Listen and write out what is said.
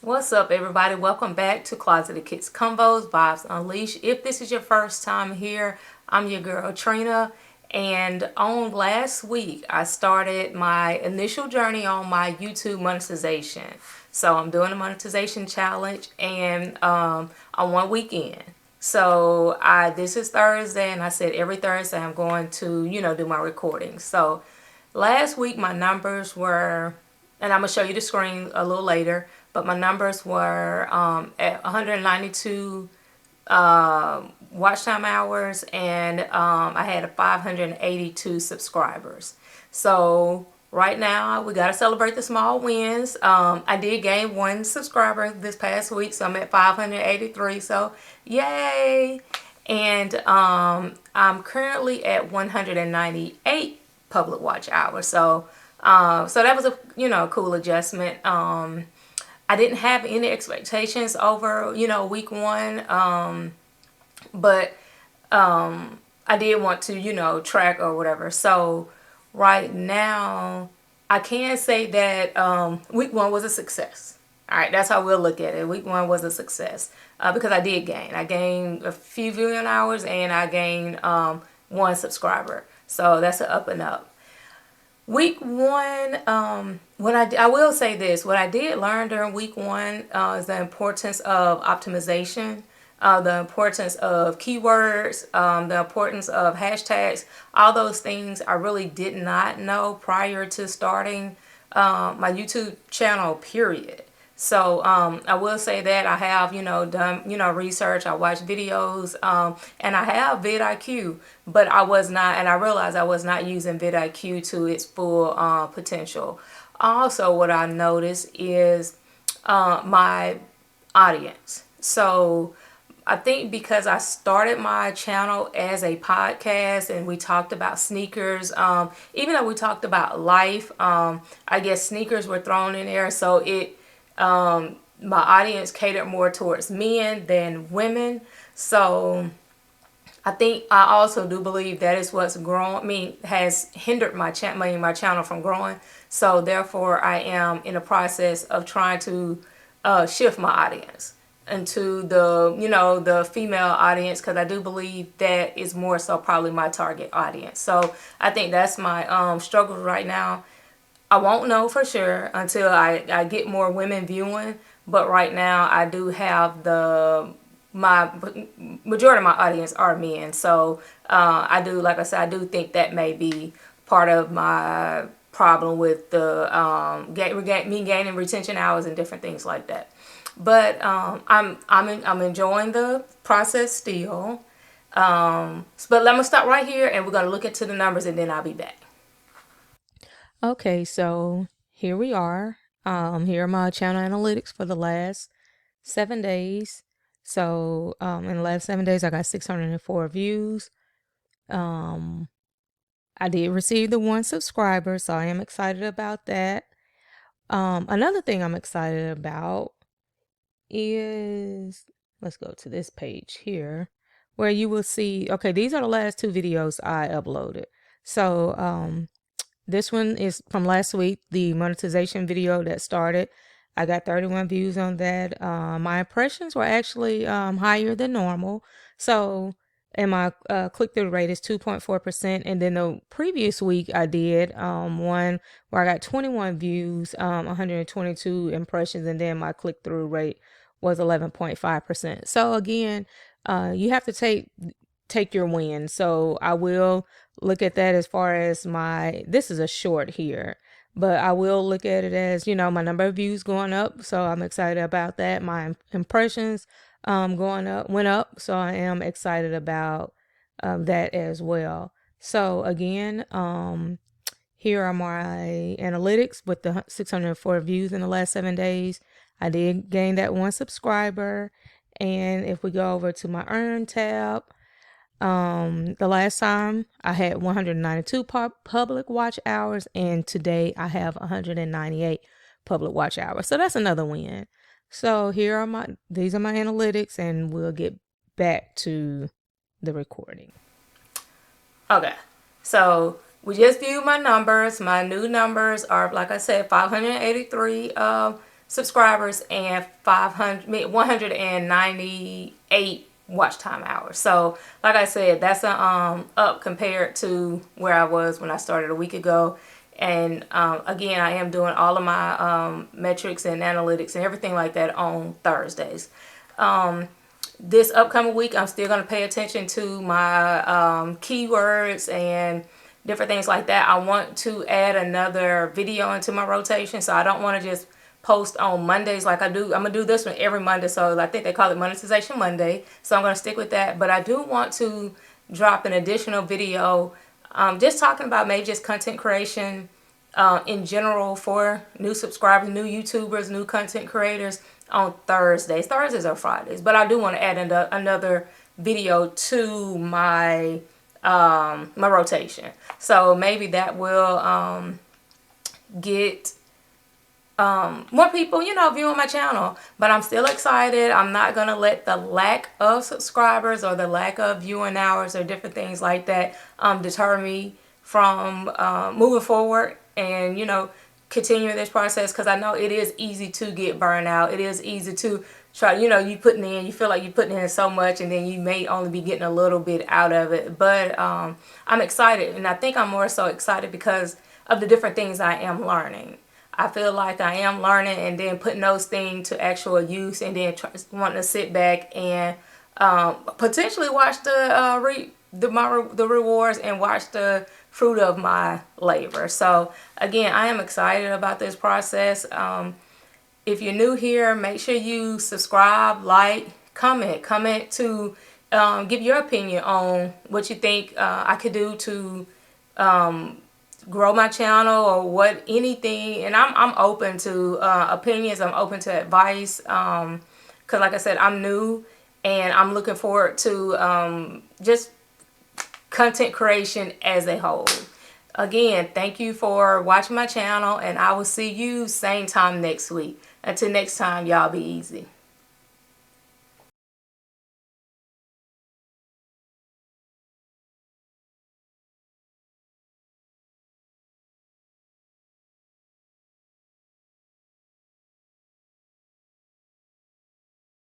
What's up, everybody? Welcome back to Closeted Kids Convos, Vibes Unleashed. If this is your first time here, I'm your girl Trina, and on last week I started my initial journey on my YouTube monetization. So I'm doing a monetization challenge, and on one weekend. So this is Thursday, and I said every Thursday I'm going to do my recordings. So last week my numbers were, and I'm gonna show you the screen a little later, but my numbers were at 192 watch time hours, and I had 582 subscribers. So right now we gotta celebrate the small wins. I did gain 1 subscriber this past week, so I'm at 583. So yay! And I'm currently at 198 public watch hours. So that was a cool adjustment. I didn't have any expectations over week 1, but I did want to track or whatever. So right now I can say that week 1 was a success. All right, that's how we'll look at it. Week 1 was a success because I did gain. I gained a few viewing hours, and I gained 1 subscriber. So that's an up and up. Week 1, I will say this, what I did learn during week 1 is the importance of optimization, the importance of keywords, the importance of hashtags. All those things I really did not know prior to starting my YouTube channel, period. So I will say that I have done research. I watched videos, and I have vidIQ, but I was not, and I realized I was not using vidIQ to its full potential. Also, what I noticed is my audience. So I think because I started my channel as a podcast and we talked about sneakers, even though we talked about life, I guess sneakers were thrown in there. So my audience catered more towards men than women. So I think I also do believe that is what's has hindered my channel from growing. So therefore I am in the process of trying to shift my audience into the female audience, because I do believe that is more so probably my target audience. So I think that's my struggle right now. I won't know for sure until I get more women viewing, but right now I do have my majority of my audience are men. So I do, like I said, I do think that may be part of my problem with the me gaining retention hours and different things like that. But I'm enjoying the process still. But let me stop right here, and we're gonna look into the numbers, and then I'll be back. Okay, so here we are. Here are my channel analytics for the last 7 days. So in the last 7 days, I got 604 views. I did receive the 1 subscriber, so I am excited about that. Another thing I'm excited about is, let's go to this page here, where you will see, okay, these are the last 2 videos I uploaded. So this one is from last week, the monetization video that started. I got 31 views on that. My impressions were actually higher than normal. So, and my click-through rate is 2.4%. And then the previous week I did one where I got 21 views, 122 impressions, and then my click-through rate was 11.5%. So again, you have to take your win. So I will look at that as far as this is a short here, but I will look at it as, my number of views going up. So I'm excited about that. My impressions went up. So I am excited about that as well. So again, here are my analytics with the 604 views in the last 7 days. I did gain that 1 subscriber. And if we go over to my earn tab, the last time I had 192 public watch hours, and today I have 198 public watch hours. So that's another win. So these are my analytics, and we'll get back to the recording. Okay, so we just viewed my numbers. My new numbers are, like I said, 583 subscribers and 198 watch time hours. So like I said, that's a up compared to where I was when I started a week ago. And again, I am doing all of my metrics and analytics and everything like that on Thursdays. This upcoming week, I'm still going to pay attention to my keywords and different things like that. I want to add another video into my rotation, so I don't want to just post on Mondays like I do. I'm going to do this one every Monday, so I think they call it Monetization Monday, so I'm going to stick with that. But I do want to drop an additional video just talking about maybe just content creation in general for new subscribers, new YouTubers, new content creators on Thursdays. Thursdays or Fridays. But I do want to add another video to my my rotation. So maybe that will get more people, you know, viewing my channel. But I'm still excited. I'm not going to let the lack of subscribers or the lack of viewing hours or different things like that deter me from moving forward and, you know, continuing this process, because I know it is easy to get burned out. It is easy to try, you know, you feel like you're putting in so much and then you may only be getting a little bit out of it. But I'm excited, and I think I'm more so excited because of the different things I am learning. I feel like I am learning and then putting those things to actual use, and then wanting to sit back and potentially watch the rewards and watch the fruit of my labor. So again, I am excited about this process. If you're new here, make sure you subscribe, like, comment to give your opinion on what you think I could do to grow my channel, or what anything. And I'm open to opinions. I'm open to advice, because like I said, I'm new and I'm looking forward to just content creation as a whole. Again, thank you for watching my channel, and I will see you same time next week. Until next time, y'all be easy.